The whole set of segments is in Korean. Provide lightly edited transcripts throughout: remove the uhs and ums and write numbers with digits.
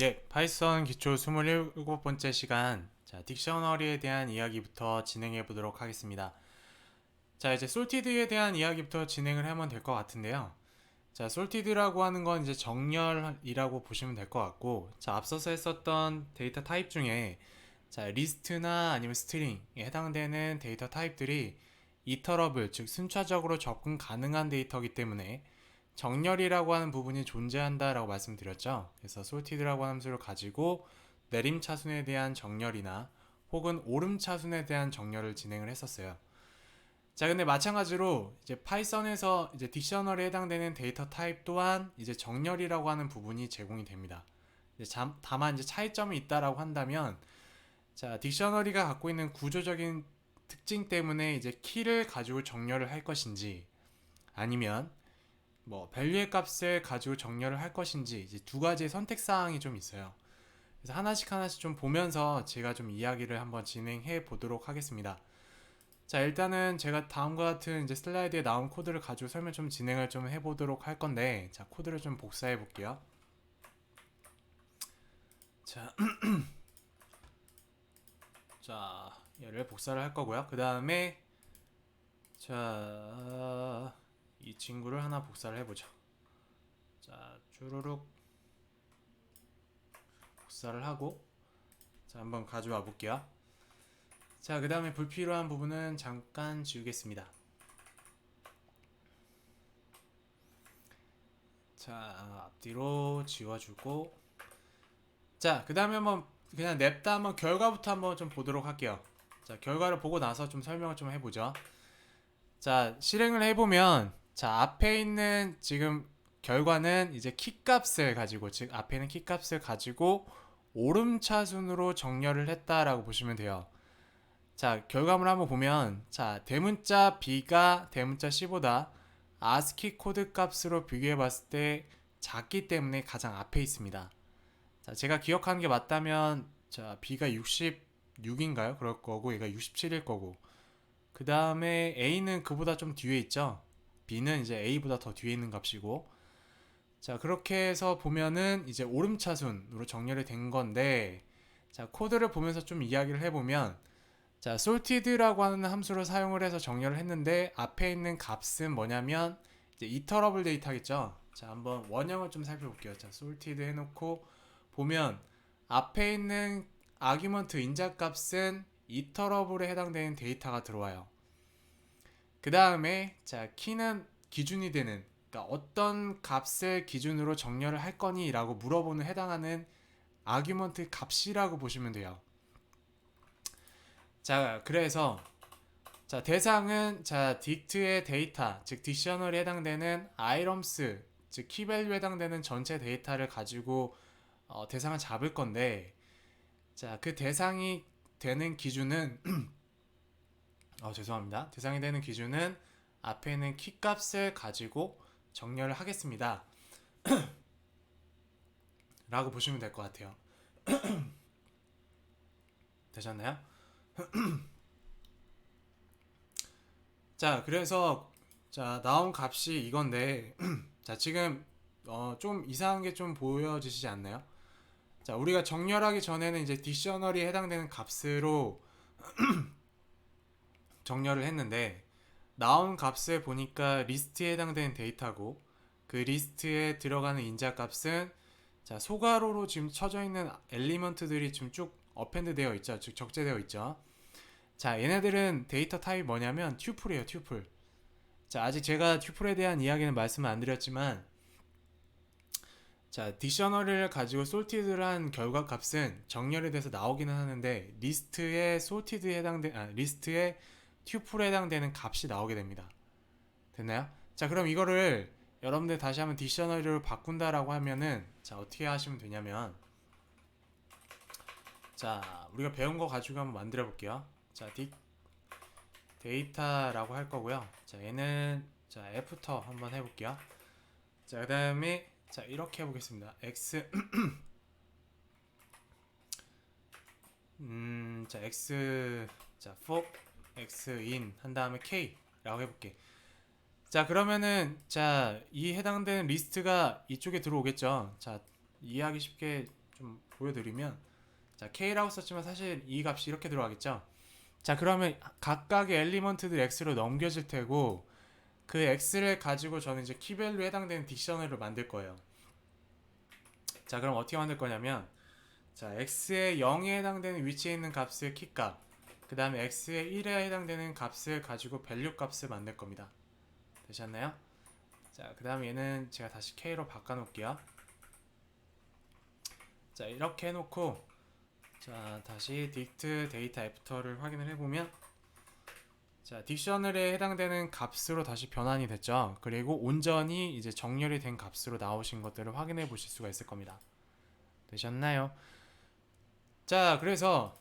예, 파이썬 기초 27번째 시간. 자, 딕셔너리에 대한 이야기부터 진행해 보도록 하겠습니다. 자, 이제 솔티드에 대한 이야기부터 진행을 하면 될 것 같은데요. 자, 솔티드라고 하는 건 이제 정렬이라고 보시면 될 것 같고, 자, 앞서서 했었던 데이터 타입 중에 자, 리스트나 아니면 스트링에 해당되는 데이터 타입들이 이터러블, 즉 순차적으로 접근 가능한 데이터이기 때문에 정렬이라고 하는 부분이 존재한다라고 말씀드렸죠. 그래서 sorted라고 하는 함수를 가지고 내림 차순에 대한 정렬이나 혹은 오름 차순에 대한 정렬을 진행을 했었어요. 자, 근데 마찬가지로 이제 파이썬에서 이제 딕셔너리에 해당되는 데이터 타입 또한 이제 정렬이라고 하는 부분이 제공이 됩니다. 다만 이제 차이점이 있다라고 한다면, 자, 딕셔너리가 갖고 있는 구조적인 특징 때문에 이제 키를 가지고 정렬을 할 것인지, 아니면 뭐 밸류의 값을 가지고 정렬을 할 것인지, 이제 두 가지의 선택 사항이 좀 있어요. 그래서 하나씩 하나씩 좀 보면서 제가 좀 이야기를 한번 진행해 보도록 하겠습니다. 자, 일단은 제가 다음과 같은 이제 슬라이드에 나온 코드를 가지고 설명 좀 진행을 좀 해보도록 할 건데, 자, 코드를 좀 복사해 볼게요. 자, 자, 얘를 복사를 할 거고요. 그 다음에 자, 이 친구를 하나 복사를 해보죠. 자, 주르륵 복사를 하고, 자, 한번 가져와 볼게요. 자, 그 다음에 불필요한 부분은 잠깐 지우겠습니다. 자, 앞뒤로 지워주고, 자, 그 다음에 한번 그냥 냅다 한번 결과부터 한번 좀 보도록 할게요. 자, 결과를 보고 나서 좀 설명을 좀 해보죠. 자, 실행을 해보면, 자, 앞에 있는 지금 결과는 이제 키값을 가지고, 즉 앞에 있는 키값을 가지고 오름차순으로 정렬을 했다라고 보시면 돼요. 자, 결과물 한번 보면, 자, 대문자 B가 대문자 C보다 ASCII 코드 값으로 비교해 봤을 때 작기 때문에 가장 앞에 있습니다. 자, 제가 기억하는 게 맞다면, 자, B가 66인가요? 그럴 거고, 얘가 67일 거고. 그 다음에 A는 그보다 좀 뒤에 있죠? B는 이제 A보다 더 뒤에 있는 값이고. 자, 그렇게 해서 보면은 이제 오름차순으로 정렬이 된 건데, 자, 코드를 보면서 좀 이야기를 해보면, 자, sorted라고 하는 함수를 사용을 해서 정렬을 했는데 앞에 있는 값은 뭐냐면 이제 이터러블 데이터겠죠. 자, 한번 원형을 좀 살펴볼게요. 자, sorted 해놓고 보면 앞에 있는 아규먼트 인자값은 이터러블에 해당되는 데이터가 들어와요. 그 다음에 자, 키는 기준이 되는, 그러니까 어떤 값을 기준으로 정렬을 할 거니라고 물어보는 해당하는 아규먼트 값이라고 보시면 돼요. 자, 그래서 자, 대상은 자, 딕트의 데이터, 즉 딕셔널에 해당되는 아이럼스, 즉 키밸류에 해당되는 전체 데이터를 가지고 대상을 잡을 건데, 자, 그 대상이 되는 기준은 죄송합니다. 대상이 되는 기준은 앞에 있는 키 값을 가지고 정렬을 하겠습니다. 라고 보시면 될 것 같아요. 되셨나요? 자, 그래서 자, 나온 값이 이건데 자, 지금 좀 이상한 게 좀 보여지시지 않나요? 자, 우리가 정렬하기 전에는 이제 딕셔너리에 해당되는 값으로 정렬을 했는데 나온 값을 보니까 리스트에 해당되는 데이터고, 그 리스트에 들어가는 인자 값은 자, 소괄호로 지금 쳐져 있는 엘리먼트들이 지금 쭉 어펜드 되어 있죠. 즉 적재되어 있죠. 자, 얘네들은 데이터 타입 뭐냐면 튜플이에요, 튜플. 자, 아직 제가 튜플에 대한 이야기는 말씀을 안 드렸지만, 자, 딕셔너리를 가지고 솔티드를 한 결과 값은 정렬이 돼서 나오기는 하는데 리스트에 솔티드에 리스트에 튜플에 해당되는 값이 나오게 됩니다. 됐나요? 자, 그럼 이거를 여러분들 다시 한번 딕셔너리로 바꾼다라고 하면은 자, 어떻게 하시면 되냐면, 자, 우리가 배운 거 가지고 한번 만들어 볼게요. 자, 데이터라고 할 거고요. 자, 얘는 자, 애프터 한번 해볼게요. 자, 그 다음에 자, 이렇게 해보겠습니다. x 자, x 자, for x in 한 다음에 k라고 해볼게. 자, 그러면은 자, 이 해당되는 리스트가 이쪽에 들어오겠죠. 자, 이해하기 쉽게 좀 보여드리면, 자 K라고 썼지만 사실 이 값이 이렇게 들어가겠죠. 자 그러면 각각의 엘리먼트들 X로 넘겨질 테고, 그 X를 가지고 저는 이제 키밸류에 해당되는 딕셔너리를 만들 거예요. 자 그럼 어떻게 만들 거냐면, 자 X의 0에 해당되는 위치에 있는 값의 키값, 그 다음에 X의 1에 해당되는 값을 가지고 밸류 값을 만들 겁니다. 되셨나요? 자 그 다음에 얘는 제가 다시 K로 바꿔 놓을게요. 자 이렇게 해놓고, 자 다시 dict data after를 확인을 해보면, 자 딕셔너리에 해당되는 값으로 다시 변환이 됐죠. 그리고 온전히 이제 정렬이 된 값으로 나오신 것들을 확인해 보실 수가 있을 겁니다. 되셨나요? 자 그래서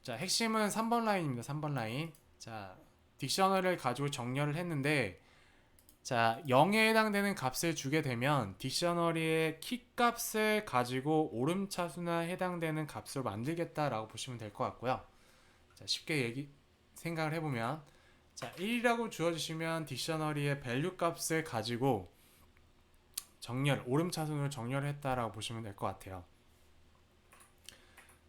자 핵심은 3번 라인입니다. 3번 라인. 자 딕셔너리를 가지고 정렬을 했는데, 자 0에 해당되는 값을 주게 되면 딕셔너리의 키 값을 가지고 오름차수나 해당되는 값으로 만들겠다라고 보시면 될 것 같고요. 자 쉽게 생각을 해보면, 자 1이라고 주어주시면 딕셔너리의 밸류 값을 가지고 오름차순으로 정렬을 했다라고 보시면 될 것 같아요.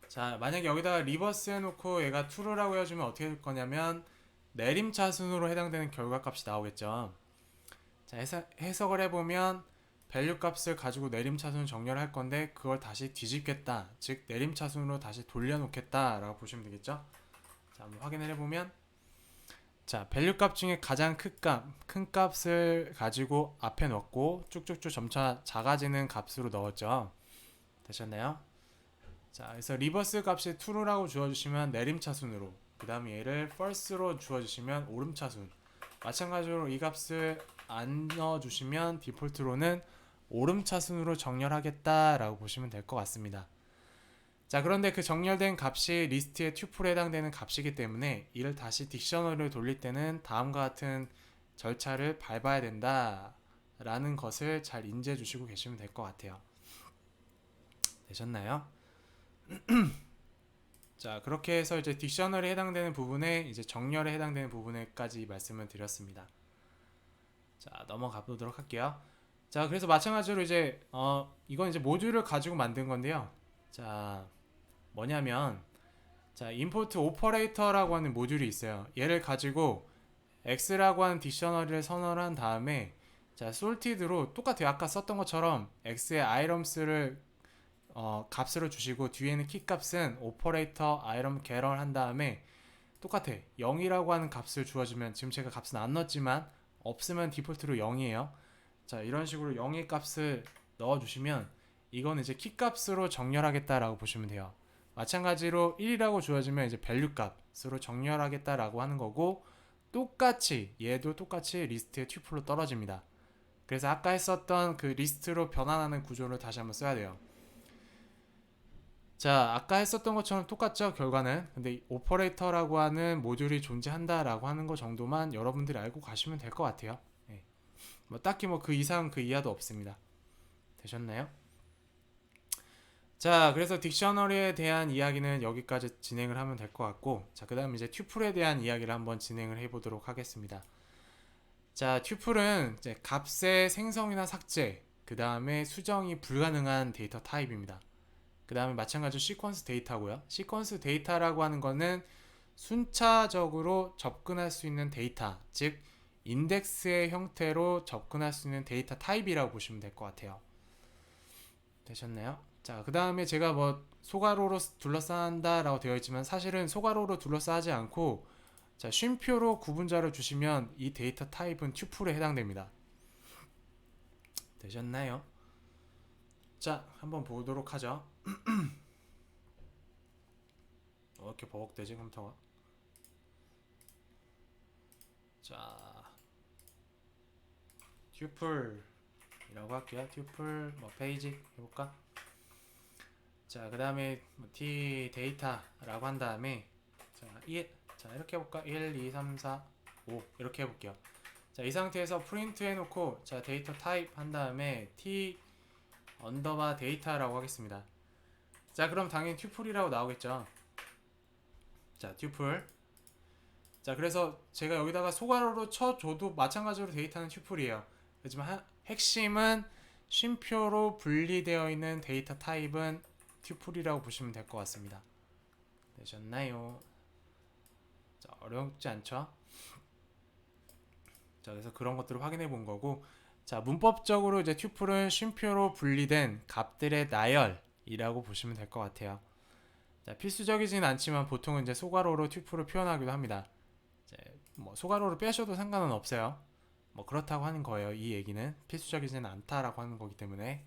자 만약에 여기다가 리버스 해놓고 얘가 true라고 해주면 어떻게 될 거냐면, 내림차순으로 해당되는 결과값이 나오겠죠. 자 해석을 해보면, 밸류 값을 가지고 내림차순을 정렬할 건데 그걸 다시 뒤집겠다, 즉 내림차순으로 다시 돌려놓겠다 라고 보시면 되겠죠. 자 한번 확인을 해보면, 자 밸류 값 중에 가장 큰 값을 가지고 앞에 넣고 쭉쭉쭉 점차 작아지는 값으로 넣었죠. 되셨나요? 자 그래서 리버스 값이 true라고 주어주시면 내림차순으로, 그 다음에 얘를 false로 주어주시면 오름차순, 마찬가지로 이 값을 안 넣어주시면 디폴트로는 오름차순으로 정렬하겠다라고 보시면 될 것 같습니다. 자 그런데 그 정렬된 값이 리스트의 튜플에 해당되는 값이기 때문에 이를 다시 딕셔너리를 돌릴 때는 다음과 같은 절차를 밟아야 된다 라는 것을 잘 인지해 주시고 계시면 될 것 같아요. 되셨나요? 자 그렇게 해서 이제 딕셔너리에 해당되는 부분에, 이제 정렬에 해당되는 부분에까지 말씀을 드렸습니다. 자 넘어가 보도록 할게요. 자 그래서 마찬가지로 이제 이건 이제 모듈을 가지고 만든 건데요. 자 뭐냐면, 자 임포트 오퍼레이터라고 하는 모듈이 있어요. 얘를 가지고 x라고 하는 딕셔너리를 선언한 다음에, 자 sorted로 똑같아요. 아까 썼던 것처럼 x의 items를 값으로 주시고, 뒤에는 키 값은 오퍼레이터 item getter 한 다음에 똑같아 0이라고 하는 값을 주어주면, 지금 제가 값은 안 넣었지만 없으면 디폴트로 0이에요. 자 이런 식으로 0의 값을 넣어주시면 이건 이제 키 값으로 정렬하겠다라고 보시면 돼요. 마찬가지로 1이라고 주어지면 이제 밸류 값으로 정렬하겠다라고 하는 거고, 똑같이 얘도 똑같이 리스트의 튜플로 떨어집니다. 그래서 아까 했었던 그 리스트로 변환하는 구조를 다시 한번 써야 돼요. 자 아까 했었던 것처럼 똑같죠 결과는. 근데 오퍼레이터라고 하는 모듈이 존재한다라고 하는 거 정도만 여러분들이 알고 가시면 될 것 같아요. 네. 뭐 딱히 뭐 그 이상 그 이하도 없습니다. 되셨나요? 자 그래서 딕셔너리에 대한 이야기는 여기까지 진행을 하면 될 것 같고, 자 그 다음 이제 튜플에 대한 이야기를 한번 진행을 해 보도록 하겠습니다. 자 튜플은 이제 값의 생성이나 삭제, 그 다음에 수정이 불가능한 데이터 타입입니다. 그 다음에 마찬가지로 시퀀스 데이터고요. 시퀀스 데이터라고 하는 거는 순차적으로 접근할 수 있는 데이터, 즉 인덱스의 형태로 접근할 수 있는 데이터 타입이라고 보시면 될 것 같아요. 되셨나요? 자 그 다음에 제가 뭐 소괄호로 둘러싼다 라고 되어 있지만, 사실은 소괄호로 둘러싸지 않고 자 쉼표로 구분자를 주시면 이 데이터 타입은 튜플에 해당됩니다. 되셨나요? 자 한번 보도록 하죠. 이렇게 버벅대지 컴퓨터가. 자 튜플이라고 할게요. 튜플 뭐 페이지 해볼까? 자 그 다음에 t 데이터라고 한 다음에, 자 이렇게 해볼까? 1, 2, 3, 4, 5 이렇게 해볼게요. 자 이 상태에서 프린트 해놓고, 자 데이터 타입 한 다음에 t 언더바 데이터라고 하겠습니다. 자 그럼 당연히 튜플이라고 나오겠죠. 자 튜플. 자 그래서 제가 여기다가 소괄호로 쳐줘도 마찬가지로 데이터는 튜플이에요. 하지만 핵심은 쉼표로 분리되어 있는 데이터 타입은 튜플이라고 보시면 될 것 같습니다. 되셨나요? 자, 어렵지 않죠? 자, 그래서 그런 것들을 확인해 본 거고, 자, 문법적으로 이제 튜플은 쉼표로 분리된 값들의 나열이라고 보시면 될 것 같아요. 자, 필수적이진 않지만 보통은 이제 소괄호로 튜플을 표현하기도 합니다. 이제 뭐 소괄호를 빼셔도 상관은 없어요. 뭐 그렇다고 하는 거예요. 이 얘기는 필수적이지는 않다라고 하는 거기 때문에.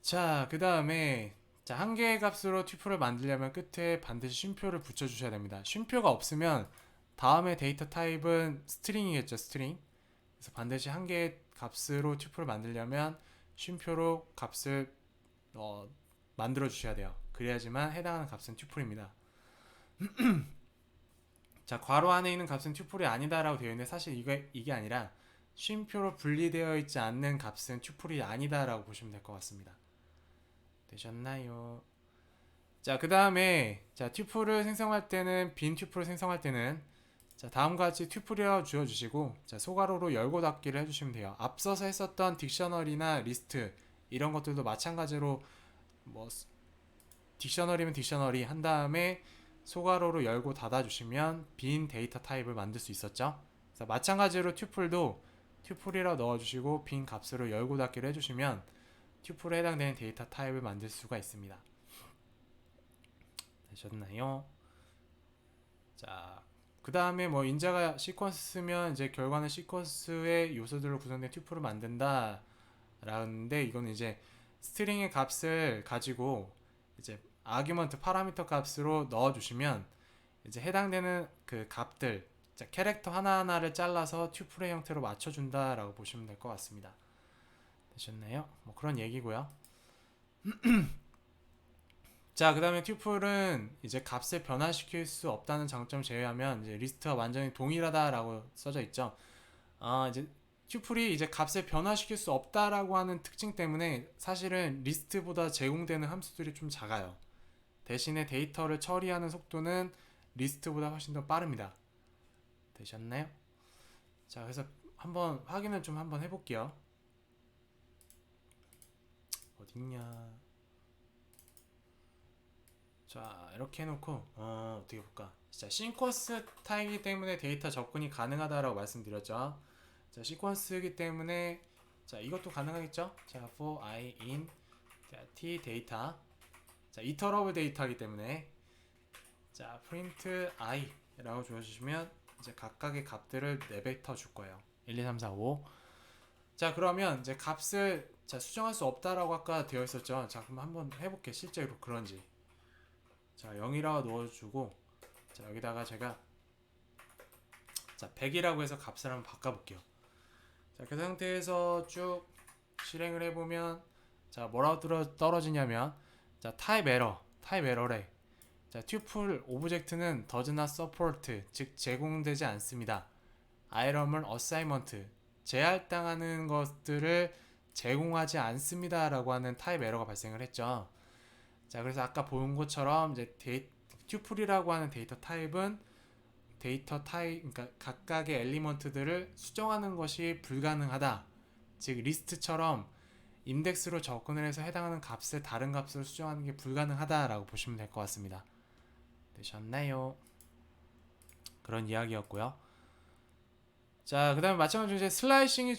자, 그 다음에 자, 한 개의 값으로 튜플을 만들려면 끝에 반드시 쉼표를 붙여주셔야 됩니다. 쉼표가 없으면 다음에 데이터 타입은 스트링이겠죠, 스트링. 그래서 반드시 한 개의 값으로 튜플을 만들려면 쉼표로 값을 만들어 주셔야 돼요. 그래야지만 해당하는 값은 튜플입니다. 자, 괄호 안에 있는 값은 튜플이 아니다라고 되어 있는데 사실 이게 아니라 쉼표로 분리되어 있지 않는 값은 튜플이 아니다라고 보시면 될 것 같습니다. 되셨나요? 자, 그 다음에 자, 튜플을 생성할 때는 빈 튜플을 생성할 때는 자, 다음과 같이 튜플이라고 주어주시고 자, 소괄호로 열고 닫기를 해주시면 돼요. 앞서서 했었던 딕셔너리나 리스트 이런 것들도 마찬가지로 뭐 딕셔너리면 딕셔너리 한 다음에 소괄호로 열고 닫아주시면 빈 데이터 타입을 만들 수 있었죠. 그래서 마찬가지로 튜플도 튜플이라고 넣어주시고 빈 값으로 열고 닫기를 해주시면 튜플에 해당되는 데이터 타입을 만들 수가 있습니다. 되셨나요? 자, 그 다음에 뭐 인자가 시퀀스면 이제 결과는 시퀀스의 요소들로 구성된 튜플을 만든다 라는데 이거는 이제 스트링의 값을 가지고 이제 아규먼트 파라미터 값으로 넣어주시면 이제 해당되는 그 값들 자, 캐릭터 하나하나를 잘라서 튜플의 형태로 맞춰준다라고 보시면 될 것 같습니다. 되셨나요? 뭐 그런 얘기고요. 자, 그 다음에 튜플은 이제 값을 변화시킬 수 없다는 장점 제외하면 이제 리스트와 완전히 동일하다라고 써져 있죠. 이제 튜플이 이제 값을 변화시킬 수 없다라고 하는 특징 때문에 사실은 리스트보다 제공되는 함수들이 좀 작아요. 대신에 데이터를 처리하는 속도는 리스트보다 훨씬 더 빠릅니다. 되셨나요? 자, 그래서 한번 확인을 좀 한번 해볼게요. 어딨냐? 자, 이렇게 해놓고 어떻게 볼까? 자, 시퀀스 타입이기 때문에 데이터 접근이 가능하다라고 말씀드렸죠. 자, 시퀀스이기 때문에 자, 이것도 가능하겠죠? 자, for i in 자, t 데이터 자, 이터러블 데이터이기 때문에 자, print i 라고 주어주시면 이제 각각의 값들을 내뱉어 줄 거예요. 1, 2, 3, 4, 5. 자, 그러면 이제 값을 자, 수정할 수 없다라고 아까 되어 있었죠. 자, 그럼 한번 해볼게. 실제로 그런지. 자, 0이라고 넣어주고 자, 여기다가 제가 자, 100이라고 해서 값을 한번 바꿔볼게요. 자, 그 상태에서 쭉 실행을 해보면 자, 뭐라고 떨어지냐면 자, 타입 에러래. 자, 튜플 오브젝트는 does not support, 즉 제공되지 않습니다. 아이러물 어사이먼트, 제할당하는 것들을 제공하지 않습니다라고 하는 타입 에러가 발생을 했죠. 자, 그래서 아까 본 것처럼 이제 튜플이라고 하는 데이터 타입은 데이터 타입, 그러니까 각각의 엘리먼트들을 수정하는 것이 불가능하다. 즉 리스트처럼 인덱스로 접근을 해서 해당하는 값을 다른 값으로 수정하는 게 불가능하다라고 보시면 될 것 같습니다. 되셨나요? 그런 이야기였고요. 자, 그 다음에 마찬가지로 이제 슬라이싱이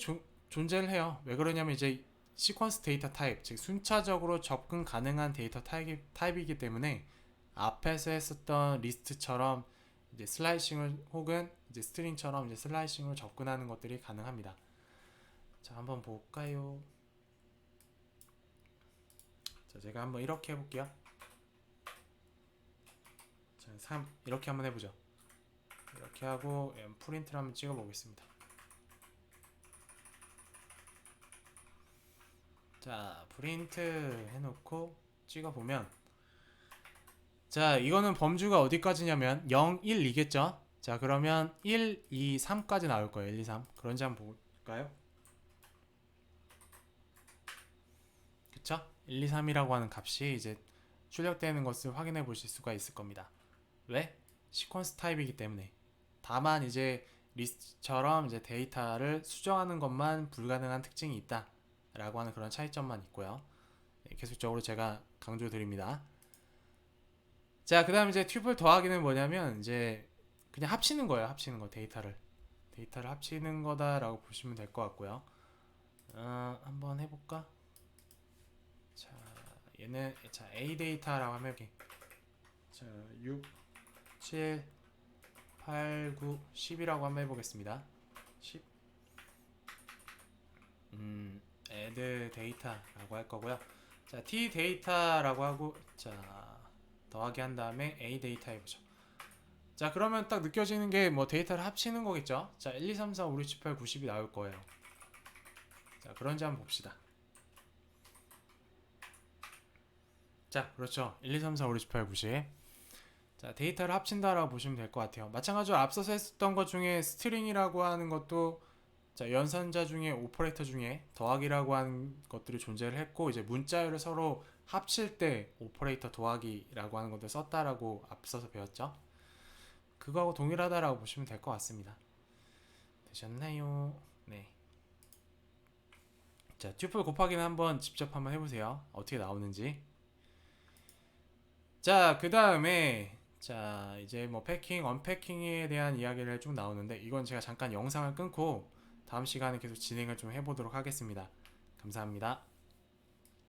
존재를 해요. 왜 그러냐면 이제 시퀀스 데이터 타입, 즉 순차적으로 접근 가능한 데이터 타입이기 때문에 앞에서 했었던 리스트처럼 이제 슬라이싱을 혹은 이제 스트링처럼 이제 슬라이싱으로 접근하는 것들이 가능합니다. 자, 한번 볼까요? 자, 제가 한번 이렇게 해볼게요. 자, 3 이렇게 한번 해보죠. 이렇게 하고 프린트를 한번 찍어보겠습니다. 자, 프린트 해놓고 찍어보면 자, 이거는 범주가 어디까지냐면 0, 1, 2겠죠? 자, 그러면 1, 2, 3까지 나올 거예요. 1, 2, 3. 그런지 한번 볼까요? 그쵸? 1, 2, 3이라고 하는 값이 이제 출력되는 것을 확인해 보실 수가 있을 겁니다. 왜? 시퀀스 타입이기 때문에. 다만 이제 리스트처럼 이제 데이터를 수정하는 것만 불가능한 특징이 있다 라고 하는 그런 차이점만 있고요. 계속적으로 제가 강조드립니다. 자, 그다음 이제 튜플 더하기는 뭐냐면 이제 그냥 합치는 거예요. 합치는 거 데이터를 합치는 거다라고 보시면 될 것 같고요. 한번 해볼까? 자, 얘는 자 A 데이터라고 하면 이렇게 자 6, 7, 8, 9, 10이라고 한번 해보겠습니다. 10 add 데이터라고 할 거고요. 자 T 데이터라고 하고 자 더하기 한 다음에 A 데이터 해보죠. 자 그러면 딱 느껴지는 게 뭐 데이터를 합치는 거겠죠. 자 1, 2, 3, 4, 5, 6, 7, 8, 90이 나올 거예요. 자 그런지 한번 봅시다. 자 그렇죠. 1, 2, 3, 4, 5, 6, 7, 8, 90. 자 데이터를 합친다라고 보시면 될 것 같아요. 마찬가지로 앞서서 했었던 것 중에 스트링이라고 하는 것도 자 연산자 중에 오퍼레이터 중에 더하기라고 하는 것들이 존재를 했고 이제 문자열을 서로 합칠 때 오퍼레이터 더하기라고 하는 것들 썼다라고 앞서서 배웠죠. 그거하고 동일하다라고 보시면 될 것 같습니다. 되셨나요? 네. 자 튜플 곱하기는 한번 직접 한번 해보세요. 어떻게 나오는지. 자 그 다음에 자 이제 뭐 패킹, 언패킹에 대한 이야기를 쭉 나오는데 이건 제가 잠깐 영상을 끊고 다음 시간에 계속 진행을 좀 해보도록 하겠습니다. 감사합니다.